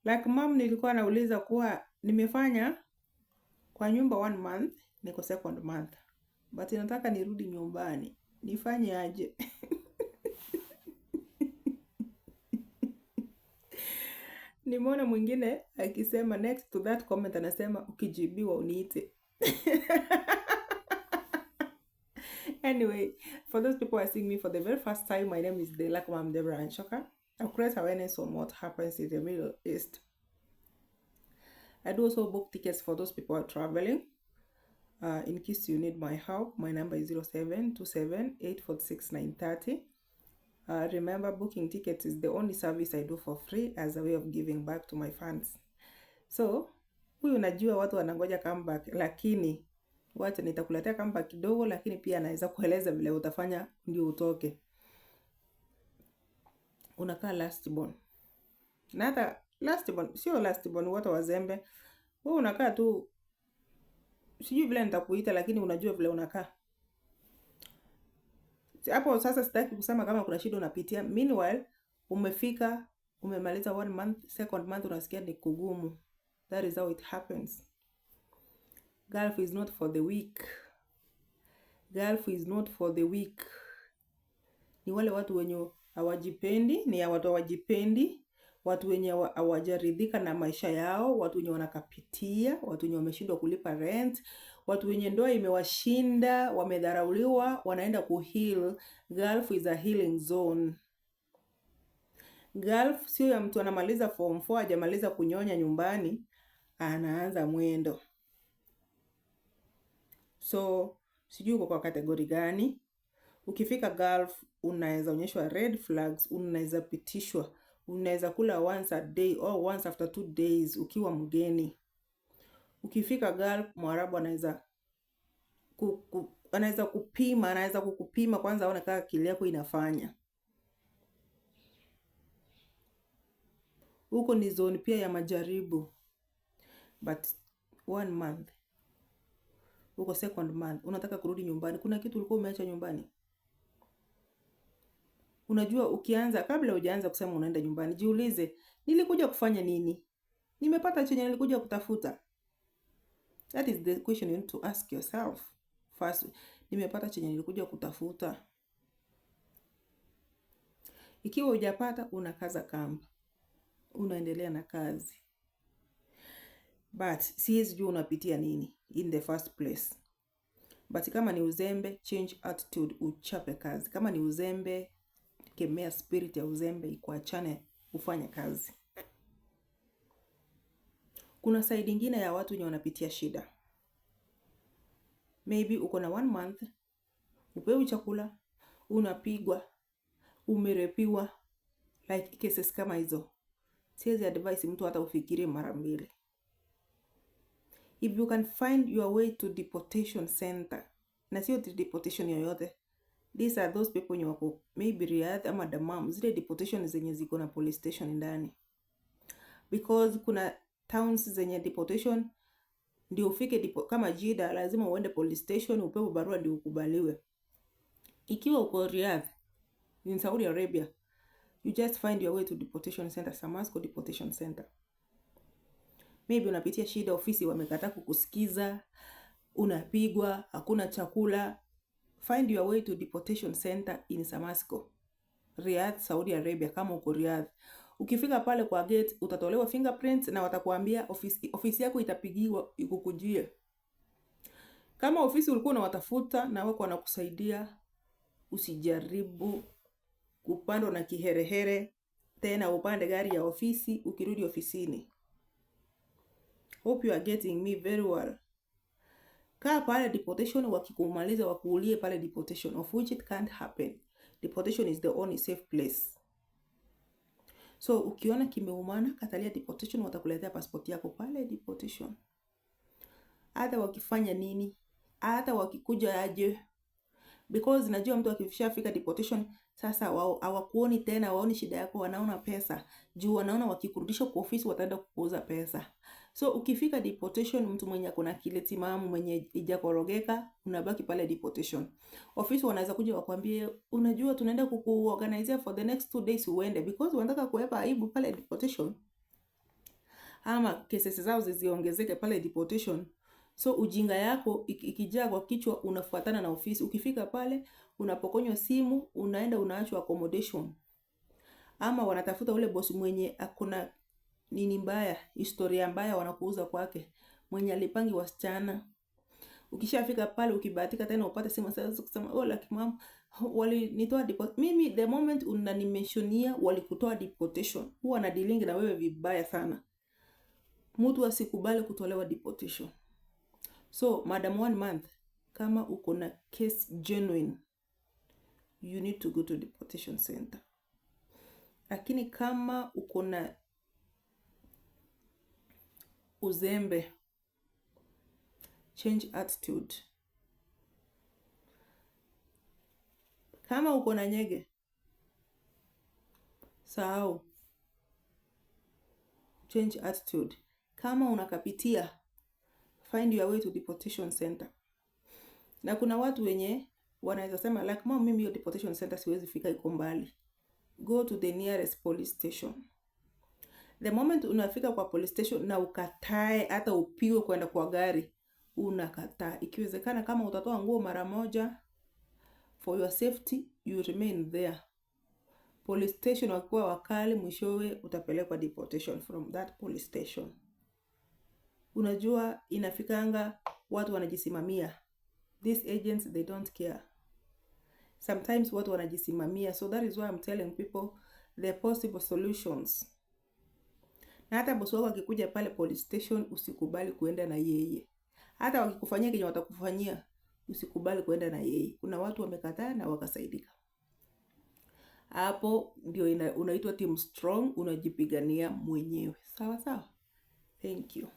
Like mom, nilikuwa nauliza kuwa nimefanya kwa nyumba 1 month, niko second month, but nataka nirudi nyumbani, nifanye aje? Nimeona mwingine akisema next to that comment, anasema ukijibiwa uniite. Anyway, for those people who are seeing me for the very first time, my name is the Lack Mom Deborah Anshoka. I create awareness on what happens in the Middle East. I do also book tickets for those people who are traveling. In case you need my help, my number is 0727846930. Remember, booking tickets is the only service I do for free as a way of giving back to my fans. So, huyu najua watu wanangoja comeback, lakini wacha nitakuletea comeback kidogo, lakini pia naweza kueleza vile utafanya ndio utoke. Unakaa last born. Na hata last born, sio last born, watu wazembe. Wewe unakaa tu, sijui vile nitakuita, lakini unajua vile unakaa. Hapo sasa sitaki kusema kama kuna shida unapitia. Meanwhile, umefika, umemaliza 1 month, second month unasikia ni kugumu. That is how it happens. Gulf is not for the weak. Gulf is not for the weak. Ni wale watu wenye hawajipendi, ni ya watu hawajipendi, watu wenye hawajaridhika na maisha yao, watu wenye wanakapitia, watu wenye wameshindwa kulipa rent, watu wenye ndoa imewashinda, wamedharauliwa, wanaenda kuheal. Gulf is a healing zone. Gulf sio ya mtu anamaliza form 4 hajamaliza kunyonya nyumbani, anaanza mwendo. So, sijui uko kwa kategori gani. Ukifika Gulf, unaweza onyeshwa red flags, unaweza pitishwa, unaweza kula once a day or once after 2 days ukiwa mgeni. Ukifika Gulf, Mwarabu anaweza kupima, anaweza kukupima kwanza aone kama akili yako inafanya. Huko ni zone pia ya majaribu. But 1 month, uko second month, unataka kurudi nyumbani. Kuna kitu ulikuwa umeacha nyumbani. Unajua ukianza, kabla hujaanza kusema unaenda nyumbani, jiulize, nilikuja kufanya nini? Nimepata chenye nilikuja kutafuta? That is the question you need to ask yourself. First, nimepata chenye nilikuja kutafuta? Ikiwa hujapata, unakaza kamba, unaendelea na kazi. But siwezi jua unapitia nini in the first place. But kama ni uzembe, change attitude, uchape kazi. Kama ni uzembe, kemea spirit ya uzembe, ikuachane, ufanye kazi. Kuna side nyingine ya watu wenye wanapitia shida. Maybe uko na 1 month, upewi chakula, unapigwa, umerepiwa, like cases kama hizo. Siwezi advise mtu hata ufikirie mara mbili. If you can find your way to deportation center, na sio deportation yoyote, these are those people wenye wako maybe Riyadh ama Dammam, zile deportation zenye ziko na police station ndani. Because kuna towns zenye deportation ndio ufike kama Jeddah lazima uende police station upewe barua ndio ukubaliwe. Ikiwa uko Riyadh in Saudi Arabia, you just find your way to deportation center, Samasco deportation center. Maybe unapitia shida, ofisi wamekataa kukusikiza, unapigwa, hakuna chakula. Find your way to deportation center in Samasco, Riyadh, Saudi Arabia. Kama uko Riyadh, ukifika pale kwa gate utatolewa fingerprints na watakuambia ofisi yako itapigiwa ikukujie. Kama ofisi ulikuwa unawatafuta na wako wanakusaidia, usijaribu kupandwa na kiherehere tena upande gari ya ofisi ukirudi ofisini. Hope you are getting me very well. Kaa pale deportation, wakikumaliza wakuulie pale deportation, of which it can't happen. Deportation is the only safe place. So ukiona kimeumana, katalia deportation, watakuletea passport yako pale deportation. Hata wakifanya nini, hata wakikuja aje, because najua mtu akishafika deportation sasa hawakuoni tena, waoni shida yako, wanaona pesa. Juu wanaona wakikurudisha kwa ofisi wataenda kukuuza pesa. So ukifika deportation, mtu mwenye kuna akili timamu, mwenye ijakorogeka, unabaki pale deportation. Ofisi wanaweza kuja wakwambie, unajua tunaenda kukuorganize for the next 2 days uende, because wanataka kuepa aibu pale deportation. ama cases zao ziziongezeke pale deportation. So ujinga yako ikijaa kwa kichwa, unafuatana na ofisi. Ukifika pale unapokonywa simu, unaenda unaachwa accommodation, ama wanatafuta ule boss mwenye akona nini mbaya, historia mbaya, wanakuuza kwake, mwenye alipangi wasichana. Ukishafika pale, ukibahatika tena upate simu sasa kusema oh like mom walinitoa deport. Mimi the moment unanimentionia walikutoa deportation, huwa na dealing na wewe vibaya sana. Mtu asikubali kutolewa deportation. So madam, 1 month, kama uko na case genuine, you need to go to deportation center. Lakini kama uko na uzembe, change attitude. Kama uko na nyege, sahau, change attitude. Kama unakapitia, find your way to deportation center. Na kuna watu wenye wanaweza sema like mom, mimi hiyo deportation center siwezi fika, iko mbali. Go to the nearest police station. The moment unafika kwa police station na ukatae, hata upiwe kwenda kwa gari, unakataa. Ikiwezekana kama utatoa nguo mara moja, for your safety, you remain there. Police station wakiwa wakali, mwishowe utapelekwa deportation from that police station. Unajua inafikanga watu wanajisimamia. These agents, they don't care. Sometimes watu wanajisimamia. So that is why I'm telling people the possible solutions. Na hata bosi wako akikuja pale police station, usikubali kuenda na yeye. Hata wakikufanyia kenye watakufanyia, usikubali kuenda na yeye. Kuna watu wamekataa na wakasaidika. Hapo ndio unaitwa team strong, unajipigania mwenyewe. Sawa sawa? Thank you.